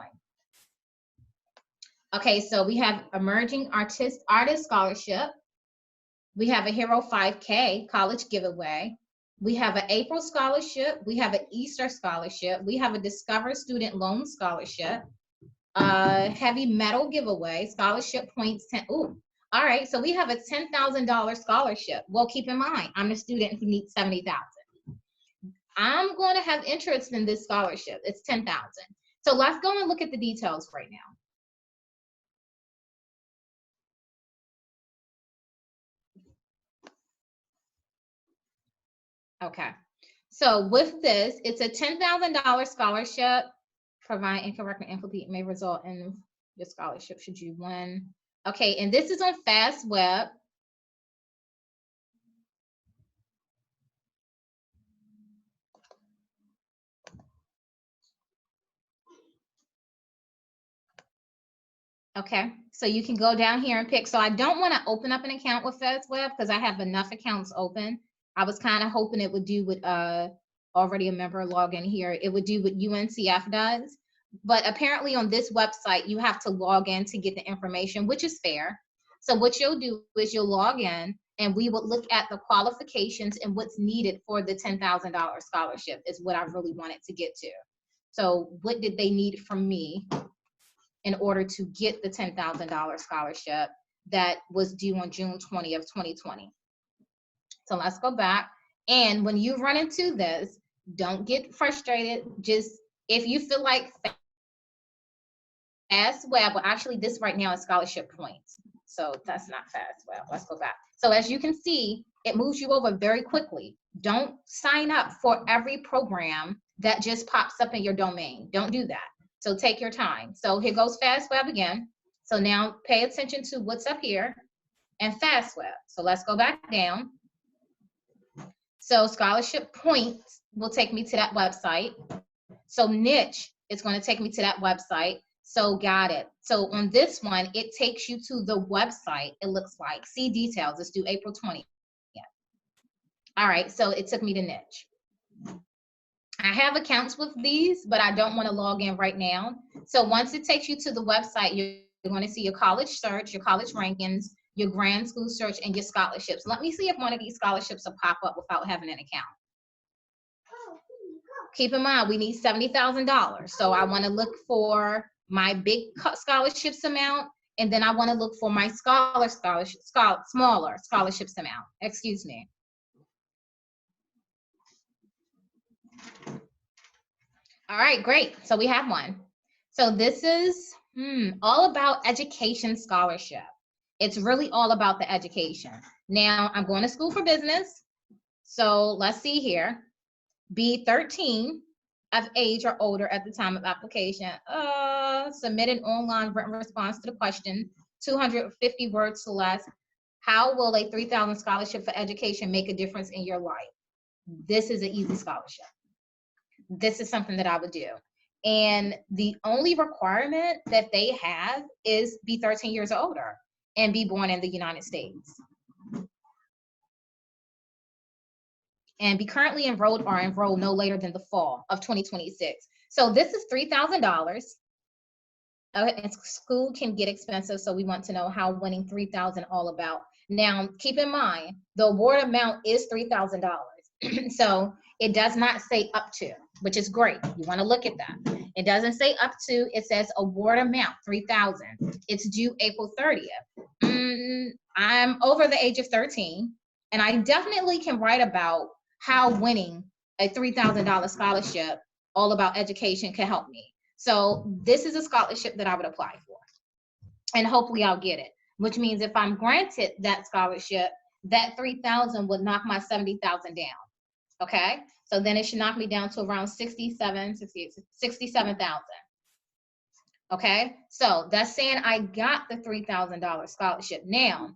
Okay, so we have Emerging Artist Scholarship. We have a Hero 5K college giveaway. We have an April scholarship. We have an Easter scholarship. We have a Discover Student Loan Scholarship. Heavy metal giveaway, scholarship points 10. Ooh, all right. So we have a $10,000 scholarship. Well, keep in mind, I'm a student who needs 70,000. I'm going to have interest in this scholarship. It's 10,000. So let's go and look at the details right now. Okay. So with this, it's a $10,000 scholarship. Provide incorrect or incomplete may result in your scholarship should you win. Okay, and this is on FastWeb. Okay, so you can go down here and pick. So I don't want to open up an account with FastWeb because I have enough accounts open. I was kind of hoping it would do what already a member login here. It would do what Uncf does. But apparently on this website, you have to log in to get the information, which is fair. So what you'll do is you'll log in and we will look at the qualifications and what's needed for the $10,000 scholarship is what I really wanted to get to. So what did they need from me in order to get the $10,000 scholarship that was due on June 20th, 2020. So let's go back. And when you run into this, don't get frustrated. Just if you feel like FastWeb, well, actually this right now is scholarship points. So that's not FastWeb. Let's go back. So as you can see, it moves you over very quickly. Don't sign up for every program that just pops up in your domain. Don't do that. So take your time. So here goes FastWeb again. So now pay attention to what's up here and FastWeb. So let's go back down. So scholarship points will take me to that website. So niche is going to take me to that website. So got it. So on this one, it takes you to the website. It looks like, see details. It's due April 20th. All right, so it took me to niche. I have accounts with these, but I don't want to log in right now. So once it takes you to the website, you're going to see your college search, your college rankings, your grad school search, and your scholarships. Let me see if one of these scholarships will pop up without having an account. Keep in mind, we need $70,000. So I want to look for my big scholarships amount, and then I want to look for my smaller scholarships amount. Excuse me. All right, great. So we have one. So this is all about education scholarship. It's really all about the education. Now, I'm going to school for business. So let's see here. Be 13 of age or older at the time of application. Submit an online written response to the question, 250 words or less. How will a 3,000 scholarship for education make a difference in your life? This is an easy scholarship. This is something that I would do. And the only requirement that they have is be 13 years or older and be born in the United States. And be currently enrolled or enrolled no later than the fall of 2026. So this is $3,000. And school can get expensive, so we want to know how winning $3,000 all about. Now, keep in mind, the award amount is $3,000. So it does not say up to, which is great. You want to look at that. It doesn't say up to, it says award amount, $3,000. It's due April 30th. I'm over the age of 13, and I definitely can write about how winning a $3,000 scholarship all about education can help me. So this is a scholarship that I would apply for, and hopefully I'll get it, which means if I'm granted that scholarship, that $3,000 would knock my $70,000 down. Okay, so then it should knock me down to around 67,000. Okay, so that's saying I got the $3,000 scholarship. Now,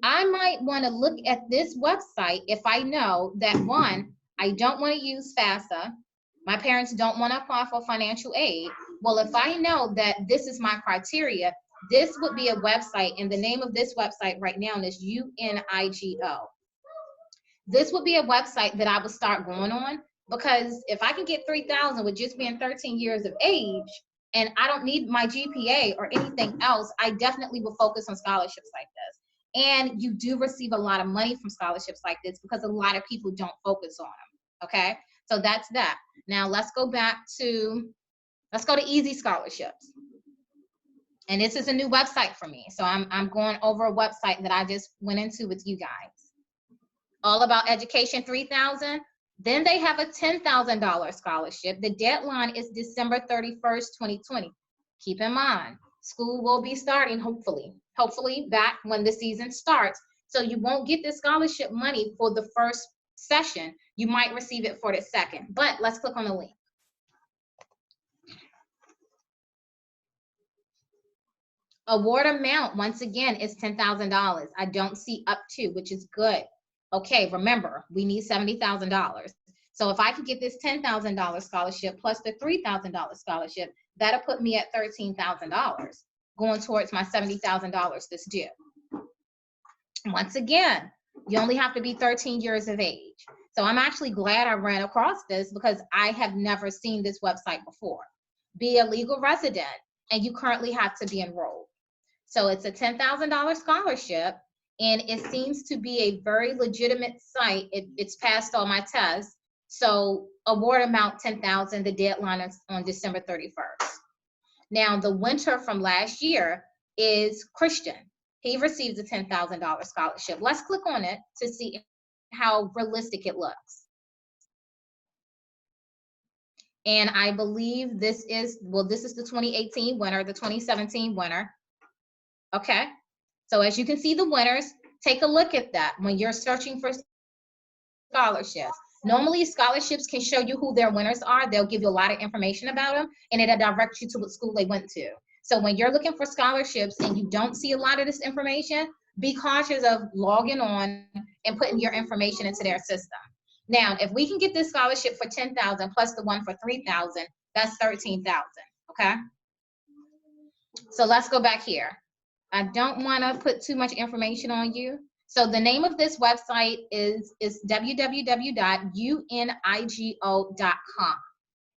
I might want to look at this website if I know that, one, I don't want to use FAFSA. My parents don't want to apply for financial aid. Well, if I know that this is my criteria, this would be a website, and the name of this website right now is UNIGO. This would be a website that I would start going on, because if I can get 3,000 with just being 13 years of age, and I don't need my GPA or anything else, I definitely will focus on scholarships like this. And you do receive a lot of money from scholarships like this because a lot of people don't focus on them. Okay, so that's that. Now let's go to easy scholarships. And this is a new website for me. So I'm going over a website that I just went into with you guys. All about education, 3,000. Then they have a $10,000 scholarship. The deadline is December 31st, 2020. Keep in mind, school will be starting hopefully back when the season starts. So you won't get the scholarship money for the first session. You might receive it for the second. But let's click on the link. Award amount, once again, is $10,000. I don't see up to, which is good. Okay, remember, we need $70,000. So if I could get this $10,000 scholarship plus the $3,000 scholarship, that'll put me at $13,000, going towards my $70,000 that's due. Once again, you only have to be 13 years of age. So I'm actually glad I ran across this because I have never seen this website before. Be a legal resident, and you currently have to be enrolled. So it's a $10,000 scholarship, and it seems to be a very legitimate site. It's passed all my tests. So award amount $10,000, the deadline is on December 31st. Now the winner from last year is Christian. He received a $10,000 scholarship. Let's click on it to see how realistic it looks. And I believe this is the 2018 winner, the 2017 winner. Okay, so as you can see the winners, take a look at that when you're searching for scholarships. Normally scholarships can show you who their winners are. They'll give you a lot of information about them, and it'll direct you to what school they went to. So when you're looking for scholarships and you don't see a lot of this information, be cautious of logging on and putting your information into their system. Now, if we can get this scholarship for $10,000 plus the one for $3,000, that's $13,000, okay? So let's go back here. I don't want to put too much information on you. So the name of this website is www.unigo.com.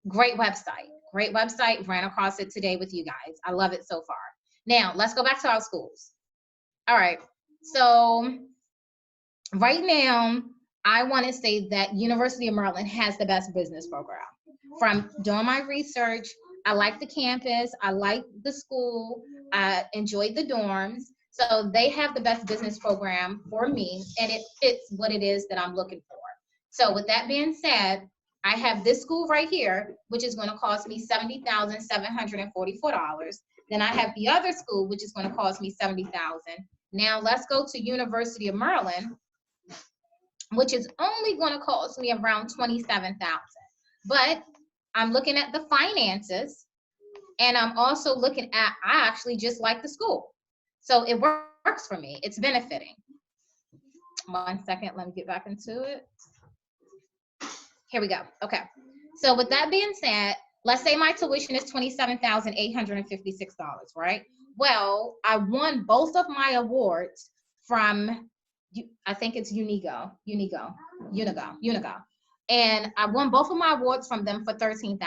Great website. Great website. Ran across it today with you guys. I love it so far. Now, let's go back to our schools. All right. So right now, I want to say that University of Maryland has the best business program. From doing my research, I like the campus, I like the school, I enjoyed the dorms. So they have the best business program for me, and it fits what it is that I'm looking for. So with that being said, I have this school right here, which is going to cost me $70,744. Then I have the other school, which is going to cost me $70,000. Now let's go to University of Maryland, which is only going to cost me around $27,000. But I'm looking at the finances, and I'm also looking at, I actually just like the school. So it works for me. It's benefiting. 1 second, let me get back into it. Here we go. Okay. So with that being said, let's say my tuition is $27,856, right? Well, I won both of my awards from, I think it's Unigo. And I won both of my awards from them for $13,000.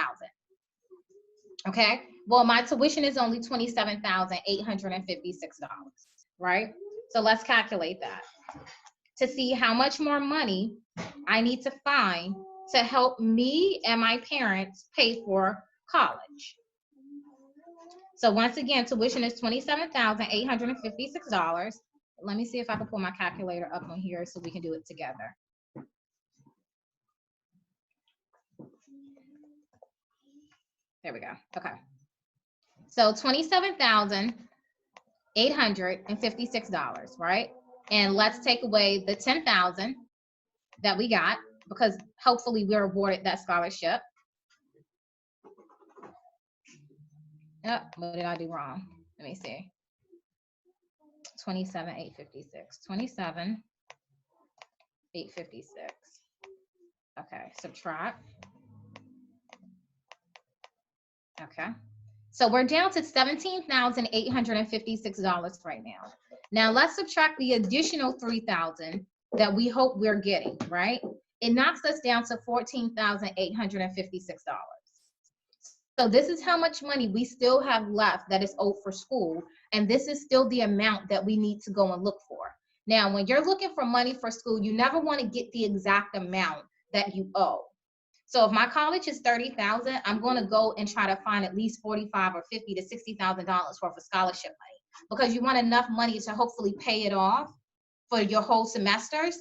Okay. Well, my tuition is only $27,856, right? So let's calculate that to see how much more money I need to find to help me and my parents pay for college. So once again, tuition is $27,856. Let me see if I can pull my calculator up on here so we can do it together. There we go. Okay. So $27,856, right? And let's take away the $10,000 that we got, because hopefully we're awarded that scholarship. Oh, what did I do wrong? Let me see. 27,856. 27,856. Okay, subtract. Okay. So we're down to $17,856 right now. Now let's subtract the additional $3,000 that we hope we're getting, right? It knocks us down to $14,856. So this is how much money we still have left that is owed for school, and this is still the amount that we need to go and look for. Now, when you're looking for money for school, you never want to get the exact amount that you owe. So if my college is $30,000, I'm going to go and try to find at least $45,000 or $50,000 to $60,000 worth of scholarship money, because you want enough money to hopefully pay it off for your whole semesters.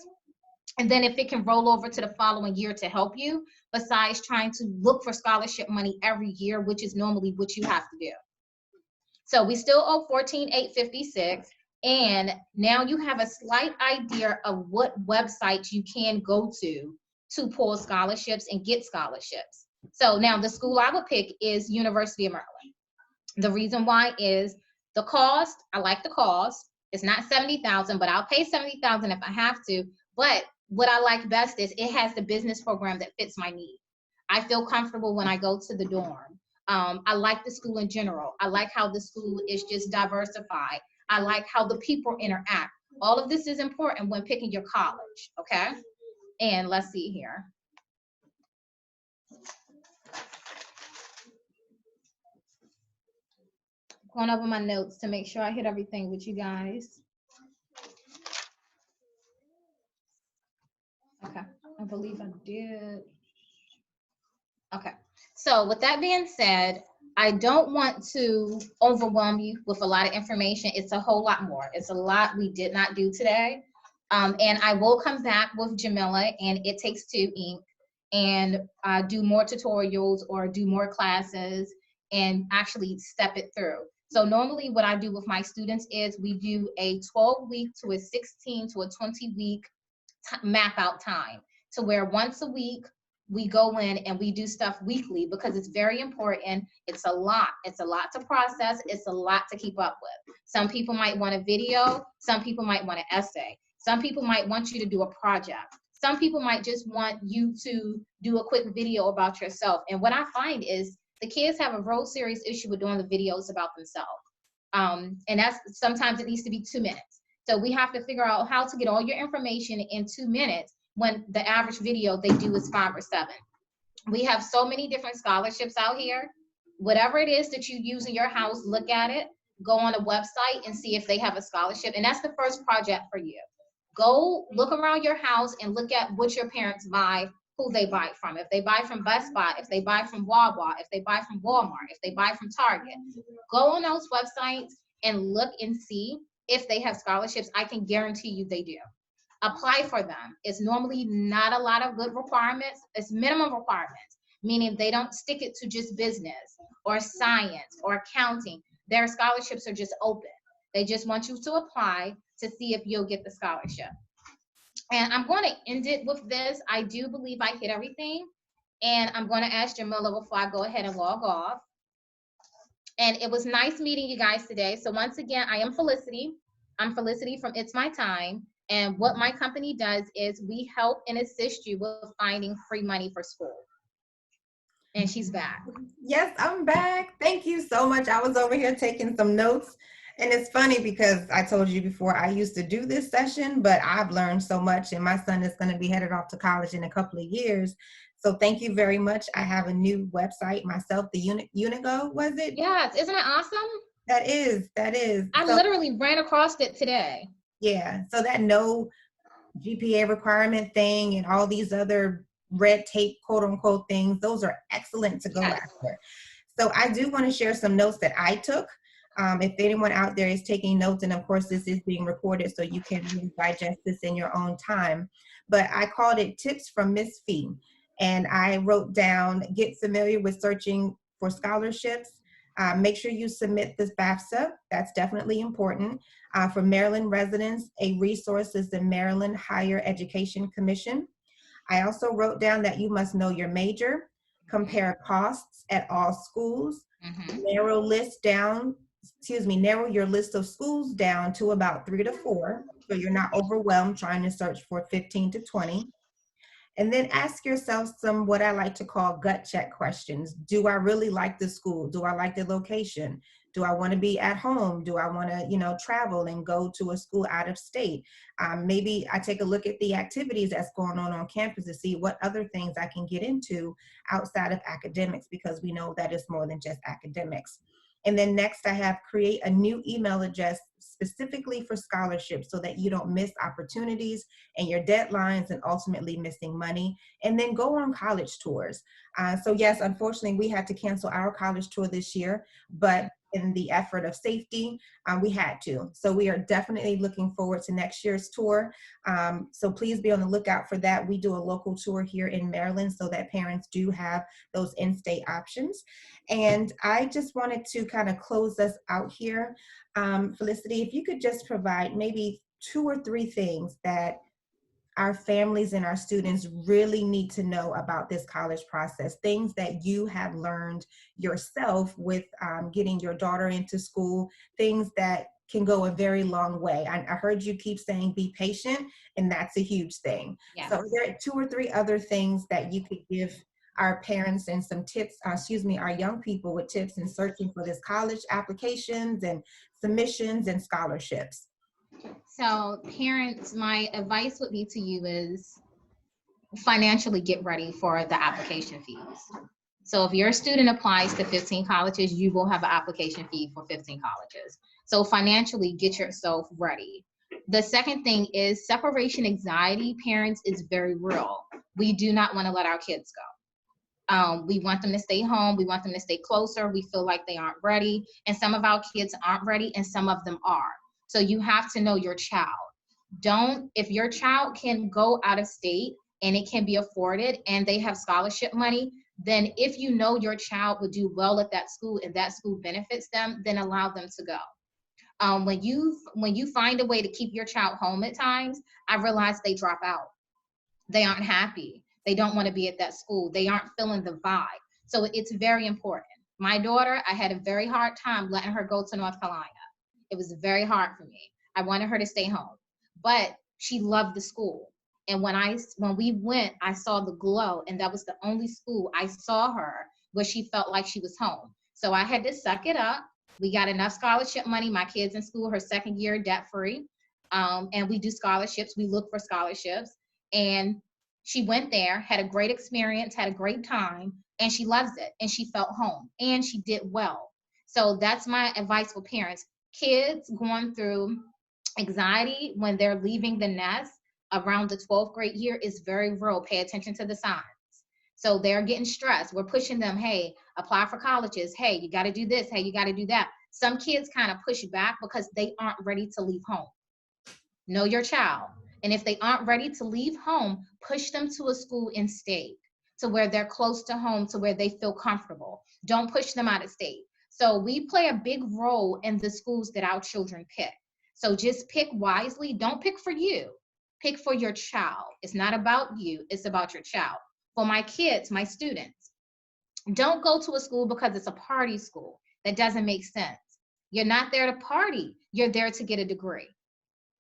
And then if it can roll over to the following year to help you, besides trying to look for scholarship money every year, which is normally what you have to do. So we still owe $14,856. And now you have a slight idea of what websites you can go to pull scholarships and get scholarships. So now the school I would pick is University of Maryland. The reason why is the cost. I like the cost. It's not $70,000, but I'll pay $70,000 if I have to. But what I like best is it has the business program that fits my need. I feel comfortable when I go to the dorm. I like the school in general. I like how the school is just diversified. I like how the people interact. All of this is important when picking your college, okay? And let's see here. Going over my notes to make sure I hit everything with you guys. Okay, I believe I did. Okay, so with that being said, I don't want to overwhelm you with a lot of information. It's a whole lot more. It's a lot we did not do today. And I will come back with Jamila and It Takes Two Inc. and do more tutorials or do more classes and actually step it through. So normally what I do with my students is we do a 12-week to a 16 to a 20-week map out time, to where once a week we go in and we do stuff weekly, because it's very important. It's a lot to process. It's a lot to keep up with. Some people might want a video. Some people might want an essay. Some people might want you to do a project. Some people might just want you to do a quick video about yourself. And what I find is the kids have a real serious issue with doing the videos about themselves. And that's, sometimes it needs to be 2 minutes. So we have to figure out how to get all your information in 2 minutes when the average video they do is 5 or 7. We have so many different scholarships out here. Whatever it is that you use in your house, look at it, go on a website and see if they have a scholarship. And that's the first project for you. Go look around your house and look at what your parents buy, who they buy from. If they buy from Best Buy, if they buy from Wawa, if they buy from Walmart, if they buy from Target, go on those websites and look and see if they have scholarships. I can guarantee you they do. Apply for them. It's normally not a lot of good requirements. It's minimum requirements, meaning they don't stick it to just business or science or accounting. Their scholarships are just open. They just want you to apply to see if you'll get the scholarship. And I'm going to end it with this. I do believe I hit everything. And I'm going to ask Jamila before I go ahead and log off. And it was nice meeting you guys today. So once again, I am Felicity. I'm Felicity from It's My Time. And what my company does is we help and assist you with finding free money for school. And she's back. Yes, I'm back. Thank you so much. I was over here taking some notes. And it's funny because I told you before I used to do this session, but I've learned so much, and my son is going to be headed off to college in a couple of years. So thank you very much. I have a new website myself, the Unigo, was it? Yes, isn't it awesome? That is. I literally ran across it today. Yeah, so that no GPA requirement thing and all these other red tape, quote unquote things, those are excellent to go after. So I do want to share some notes that I took. If anyone out there is taking notes, and of course this is being recorded so you can really digest this in your own time, but I called it Tips from Miss Fee. And I wrote down, get familiar with searching for scholarships. Make sure you submit this FAFSA. That's definitely important. For Maryland residents, a resource is the Maryland Higher Education Commission. I also wrote down that you must know your major, compare costs at all schools, narrow your list of schools down to about 3 to 4, so you're not overwhelmed trying to search for 15 to 20. And then ask yourself some, what I like to call gut check questions. Do I really like the school? Do I like the location? Do I want to be at home? Do I want to, travel and go to a school out of state? Maybe I take a look at the activities that's going on campus to see what other things I can get into outside of academics, because we know that it's more than just academics. And then next I have create a new email address specifically for scholarships so that you don't miss opportunities and your deadlines and ultimately missing money. And then go on college tours. So yes, unfortunately we had to cancel our college tour this year, but in the effort of safety, we had to. So we are definitely looking forward to next year's tour. So please be on the lookout for that. We do a local tour here in Maryland so that parents do have those in-state options. And I just wanted to kind of close us out here. Felicity, if you could just provide maybe 2 or 3 things that our families and our students really need to know about this college process, things that you have learned yourself with getting your daughter into school, things that can go a very long way. I heard you keep saying be patient, and that's a huge thing. Yes. So are there 2 or 3 other things that you could give our parents and some tips, our young people with tips in searching for this college applications and submissions and scholarships? So parents, my advice would be to you is financially get ready for the application fees. So if your student applies to 15 colleges, you will have an application fee for 15 colleges. So financially get yourself ready. The second thing is separation anxiety. Parents, is very real. We do not want to let our kids go. We want them to stay home. We want them to stay closer. We feel like they aren't ready. And some of our kids aren't ready and some of them are. So you have to know your child. If your child can go out of state and it can be afforded and they have scholarship money, then if you know your child would do well at that school and that school benefits them, then allow them to go. When you find a way to keep your child home at times, I realize they drop out. They aren't happy. They don't want to be at that school. They aren't feeling the vibe. So it's very important. My daughter, I had a very hard time letting her go to North Carolina. It was very hard for me. I wanted her to stay home, but she loved the school. And when we went, I saw the glow, and that was the only school I saw her where she felt like she was home. So I had to suck it up. We got enough scholarship money. My kids in school, her second year, debt free. and we do scholarships. We look for scholarships. And she went there, had a great experience, had a great time, and she loves it. And she felt home and she did well. So that's my advice for parents. Kids going through anxiety when they're leaving the nest around the 12th grade year is very real. Pay attention to the signs. So they're getting stressed. We're pushing them, hey, apply for colleges. Hey, you got to do this. Hey, you got to do that. Some kids kind of push back because they aren't ready to leave home. Know your child. And if they aren't ready to leave home, push them to a school in state, to where they're close to home, to where they feel comfortable. Don't push them out of state. So we play a big role in the schools that our children pick. So just pick wisely. Don't pick for you. Pick for your child. It's not about you. It's about your child. For my kids, my students, don't go to a school because it's a party school. That doesn't make sense. You're not there to party. You're there to get a degree.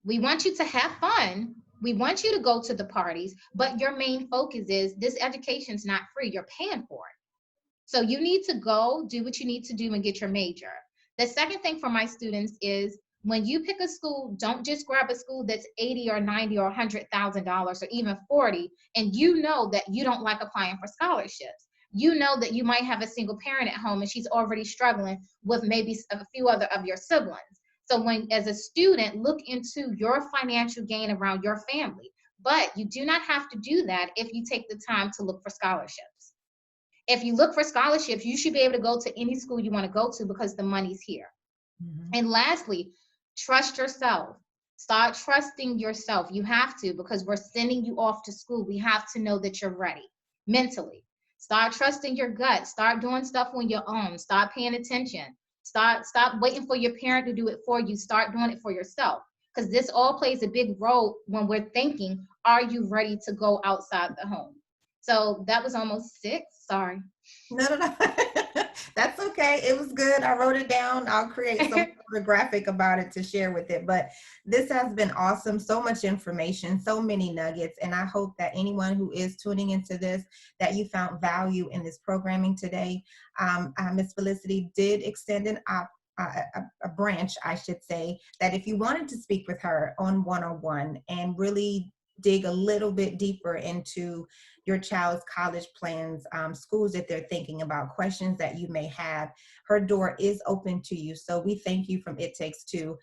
We want you to have fun. We want you to go to the parties, but your main focus is this education's not free. You're paying for it. So you need to go do what you need to do and get your major. The second thing for my students is when you pick a school, don't just grab a school that's 80 or 90 or $100,000 or even 40, and you know that you don't like applying for scholarships. You know that you might have a single parent at home and she's already struggling with maybe a few other of your siblings. So when, as a student, look into your financial gain around your family. But you do not have to do that if you take the time to look for scholarships. If you look for scholarships, you should be able to go to any school you want to go to because the money's here. Mm-hmm. And lastly, trust yourself. Start trusting yourself. You have to, because we're sending you off to school. We have to know that you're ready mentally. Start trusting your gut. Start doing stuff on your own. Start paying attention. Stop waiting for your parent to do it for you. Start doing it for yourself. Because this all plays a big role when we're thinking, are you ready to go outside the home? So that was almost 6. Sorry. No. That's okay. It was good. I wrote it down. I'll create some graphic about it to share with it. But this has been awesome. So much information, so many nuggets. And I hope that anyone who is tuning into this, that you found value in this programming today. Ms. Felicity did extend a branch, I should say, that if you wanted to speak with her on one-on-one and really dig a little bit deeper into your child's college plans, schools that they're thinking about, questions that you may have, her door is open to you. So we thank you from It Takes Two.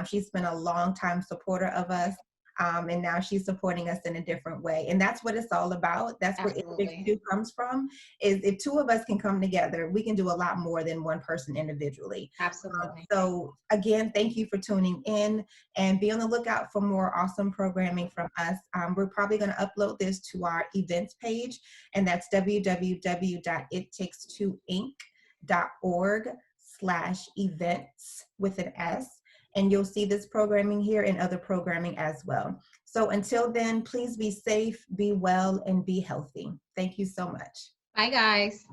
She's been a long time supporter of us. And now she's supporting us in a different way. And that's what it's all about. That's where It Takes Two comes from, is if two of us can come together, we can do a lot more than one person individually. Absolutely. So again, thank you for tuning in, and be on the lookout for more awesome programming from us. We're probably going to upload this to our events page, and that's www.ittaks2inc.org/events with an S. And you'll see this programming here and other programming as well. So until then, please be safe, be well, and be healthy. Thank you so much. Bye, guys.